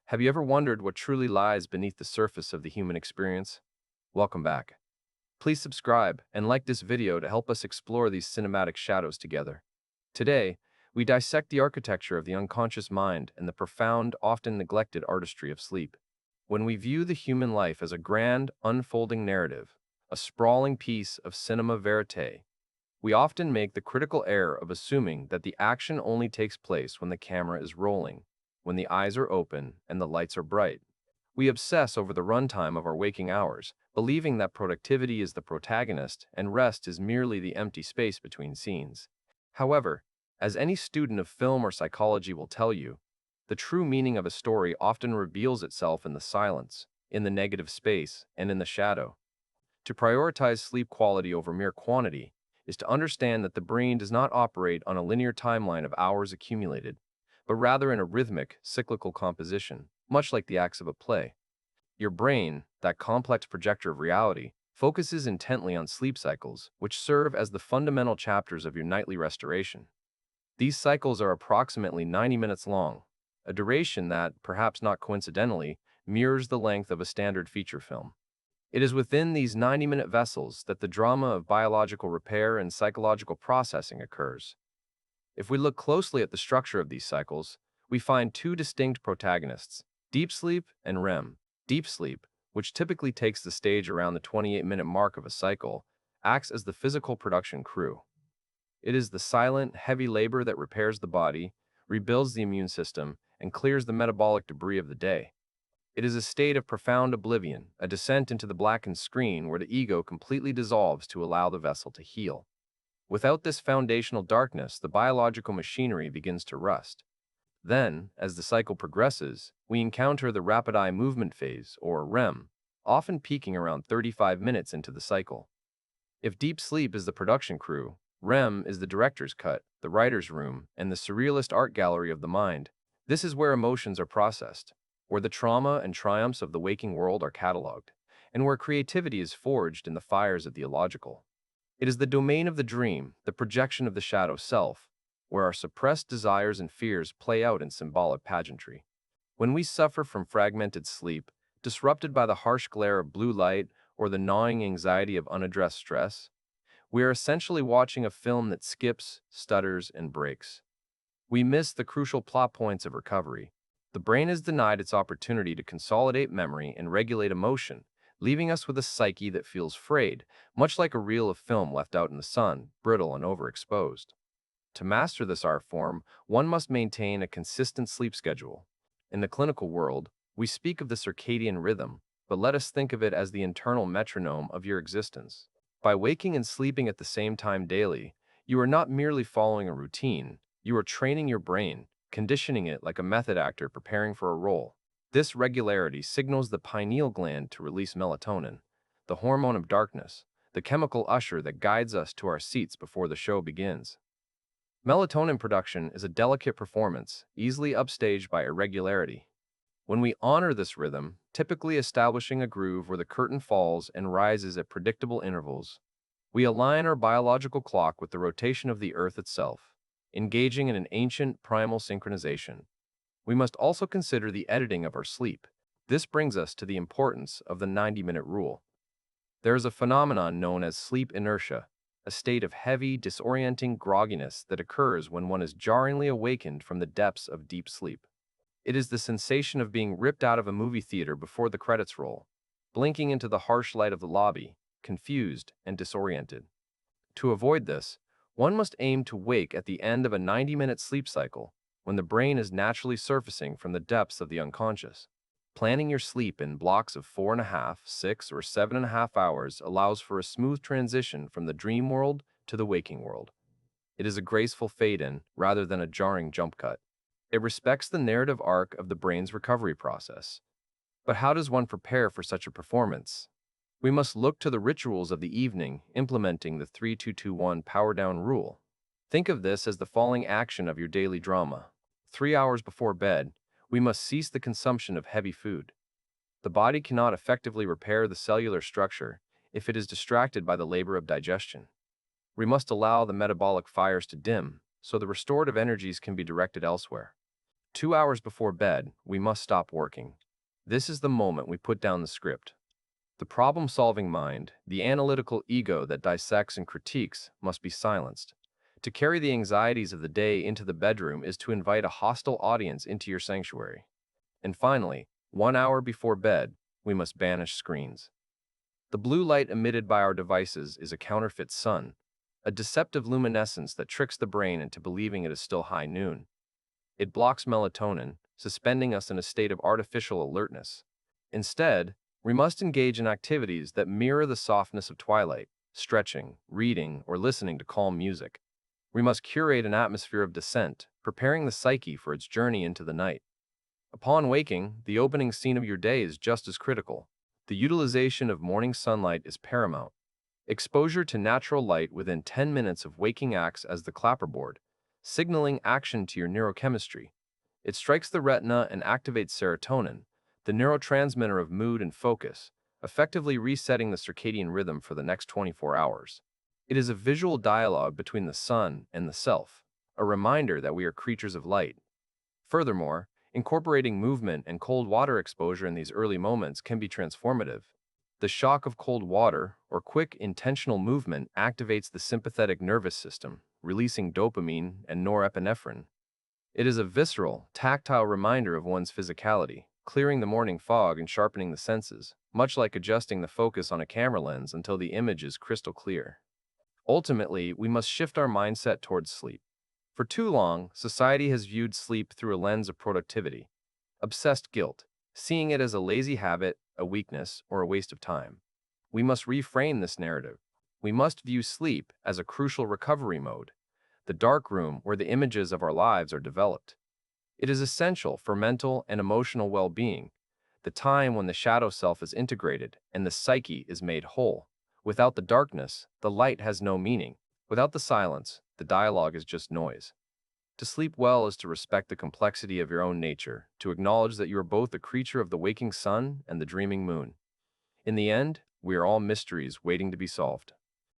Have you ever wondered what truly lies beneath the surface of the human experience? Welcome back. Please subscribe and like this video to help us explore these cinematic shadows together. Today, we dissect the architecture of the unconscious mind and the profound, often neglected artistry of sleep. When we view the human life as a grand, unfolding narrative, a sprawling piece of cinema verite, we often make the critical error of assuming that the action only takes place when the camera is rolling, when the eyes are open and the lights are bright. We obsess over the runtime of our waking hours, believing that productivity is the protagonist and rest is merely the empty space between scenes. However, as any student of film or psychology will tell you, the true meaning of a story often reveals itself in the silence, in the negative space, and in the shadow. To prioritize sleep quality over mere quantity is to understand that the brain does not operate on a linear timeline of hours accumulated, but rather in a rhythmic, cyclical composition, much like the acts of a play. Your brain, that complex projector of reality, focuses intently on sleep cycles, which serve as the fundamental chapters of your nightly restoration. These cycles are approximately 90 minutes long, a duration that, perhaps not coincidentally, mirrors the length of a standard feature film. It is within these 90-minute vessels that the drama of biological repair and psychological processing occurs. If we look closely at the structure of these cycles, we find two distinct protagonists, deep sleep and REM. Deep sleep, which typically takes the stage around the 28-minute mark of a cycle, acts as the physical production crew. It is the silent, heavy labor that repairs the body, rebuilds the immune system, and clears the metabolic debris of the day. It is a state of profound oblivion, a descent into the blackened screen where the ego completely dissolves to allow the vessel to heal. Without this foundational darkness, the biological machinery begins to rust. Then, as the cycle progresses, we encounter the rapid eye movement phase, or REM, often peaking around 35 minutes into the cycle. If deep sleep is the production crew, REM is the director's cut, the writer's room, and the surrealist art gallery of the mind. This is where emotions are processed, where the trauma and triumphs of the waking world are cataloged, and where creativity is forged in the fires of the illogical. It is the domain of the dream, the projection of the shadow self, where our suppressed desires and fears play out in symbolic pageantry. When we suffer from fragmented sleep, disrupted by the harsh glare of blue light or the gnawing anxiety of unaddressed stress, we are essentially watching a film that skips, stutters, and breaks. We miss the crucial plot points of recovery. The brain is denied its opportunity to consolidate memory and regulate emotion, leaving us with a psyche that feels frayed, much like a reel of film left out in the sun, brittle and overexposed. To master this art form, one must maintain a consistent sleep schedule. In the clinical world, we speak of the circadian rhythm, but let us think of it as the internal metronome of your existence. By waking and sleeping at the same time daily, you are not merely following a routine, you are training your brain, conditioning it like a method actor preparing for a role. This regularity signals the pineal gland to release melatonin, the hormone of darkness, the chemical usher that guides us to our seats before the show begins. Melatonin production is a delicate performance, easily upstaged by irregularity. When we honor this rhythm, typically establishing a groove where the curtain falls and rises at predictable intervals, we align our biological clock with the rotation of the earth itself, engaging in an ancient primal synchronization. We must also consider the editing of our sleep. This brings us to the importance of the 90-minute rule. There is a phenomenon known as sleep inertia, a state of heavy, disorienting grogginess that occurs when one is jarringly awakened from the depths of deep sleep. It is the sensation of being ripped out of a movie theater before the credits roll, blinking into the harsh light of the lobby, confused and disoriented. To avoid this, one must aim to wake at the end of a 90-minute sleep cycle, when the brain is naturally surfacing from the depths of the unconscious. Planning your sleep in blocks of 4.5, 6, or 7.5 hours allows for a smooth transition from the dream world to the waking world. It is a graceful fade-in rather than a jarring jump cut. It respects the narrative arc of the brain's recovery process. But how does one prepare for such a performance? We must look to the rituals of the evening, implementing the 3-2-2-1 power-down rule. Think of this as the falling action of your daily drama. 3 hours before bed, we must cease the consumption of heavy food. The body cannot effectively repair the cellular structure if it is distracted by the labor of digestion. We must allow the metabolic fires to dim, so the restorative energies can be directed elsewhere. 2 hours before bed, we must stop working. This is the moment we put down the script. The problem-solving mind, the analytical ego that dissects and critiques, must be silenced. To carry the anxieties of the day into the bedroom is to invite a hostile audience into your sanctuary. And finally, 1 hour before bed, we must banish screens. The blue light emitted by our devices is a counterfeit sun, a deceptive luminescence that tricks the brain into believing it is still high noon. It blocks melatonin, suspending us in a state of artificial alertness. Instead, we must engage in activities that mirror the softness of twilight, stretching, reading, or listening to calm music. We must curate an atmosphere of descent, preparing the psyche for its journey into the night. Upon waking, the opening scene of your day is just as critical. The utilization of morning sunlight is paramount. Exposure to natural light within 10 minutes of waking acts as the clapperboard, signaling action to your neurochemistry. It strikes the retina and activates serotonin, the neurotransmitter of mood and focus, effectively resetting the circadian rhythm for the next 24 hours. It is a visual dialogue between the sun and the self, a reminder that we are creatures of light. Furthermore, incorporating movement and cold water exposure in these early moments can be transformative. The shock of cold water, or quick, intentional movement, activates the sympathetic nervous system, releasing dopamine and norepinephrine. It is a visceral, tactile reminder of one's physicality, clearing the morning fog and sharpening the senses, much like adjusting the focus on a camera lens until the image is crystal clear. Ultimately, we must shift our mindset towards sleep. For too long, society has viewed sleep through a lens of productivity, obsessed guilt, seeing it as a lazy habit, a weakness, or a waste of time. We must reframe this narrative. We must view sleep as a crucial recovery mode, the dark room where the images of our lives are developed. It is essential for mental and emotional well-being, the time when the shadow self is integrated and the psyche is made whole. Without the darkness, the light has no meaning. Without the silence, the dialogue is just noise. To sleep well is to respect the complexity of your own nature, to acknowledge that you are both the creature of the waking sun and the dreaming moon. In the end, we are all mysteries waiting to be solved.